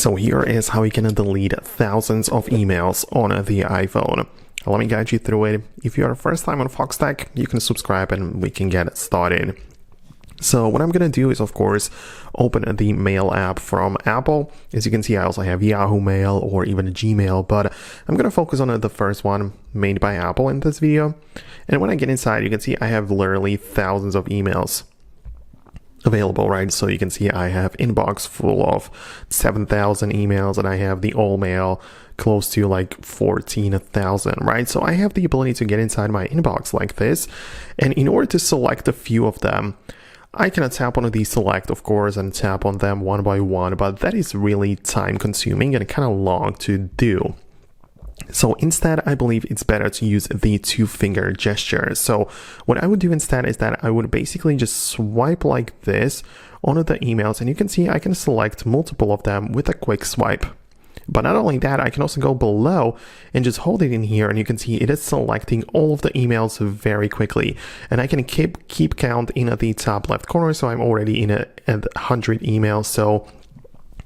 So here is how you can delete thousands of emails on the iPhone. Let me guide you through it. If you're first time on Foxtecc, you can subscribe and we can get started. So what I'm going to do is, of course, open the Mail app from Apple. As you can see, I also have Yahoo Mail or even Gmail, but I'm going to focus on the first one made by Apple in this video. And when I get inside, you can see I have literally thousands of emails available, right? So you can see I have inbox full of 7,000 emails, and I have the all mail close to like 14,000, right? So I have the ability to get inside my inbox like this. And in order to select a few of them, I can tap on the select, of course, and tap on them one by one, but that is really time consuming and kind of long to do. So instead, I believe it's better to use the two-finger gesture. So what I would do instead is that I would basically just swipe like this on the emails, and you can see I can select multiple of them with a quick swipe. But not only that, I can also go below and just hold it in here, and you can see it is selecting all of the emails very quickly. And I can keep count in the top left corner, so I'm already in at 100 emails. So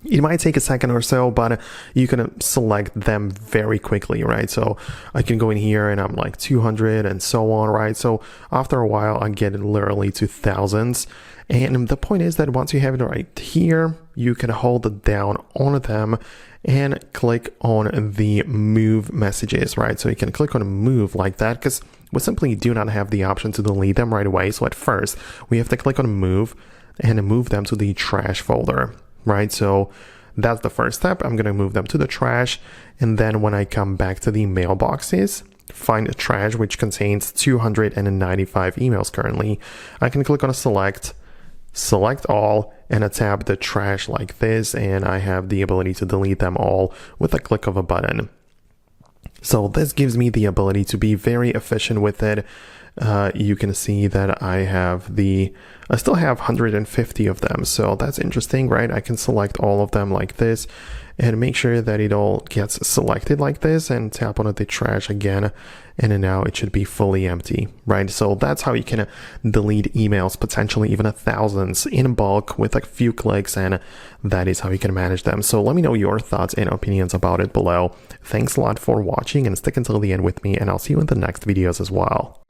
it might take a second or so, but you can select them very quickly, right? So I can go in here and I'm like 200 and so on, right? So after a while, I get it literally to thousands. And the point is that once you have it right here, you can hold it down on them and click on the move messages, right? So you can click on move like that, because we simply do not have the option to delete them right away. So at first, we have to click on move and move them to the trash folder. Right, so that's the first step. I'm going to move them to the trash, and then when I come back to the mailboxes, find a trash which contains 295 emails currently. I can click on a select all, and tap the trash like this, and I have the ability to delete them all with a click of a button. So this gives me the ability to be very efficient with it. You can see that I still have 150 of them. So that's interesting, right? I can select all of them like this and make sure that it all gets selected like this, and tap on the trash again. And then now it should be fully empty, right? So that's how you can delete emails, potentially even thousands in bulk with a few clicks. And that is how you can manage them. So let me know your thoughts and opinions about it below. Thanks a lot for watching, and stick until the end with me, and I'll see you in the next videos as well.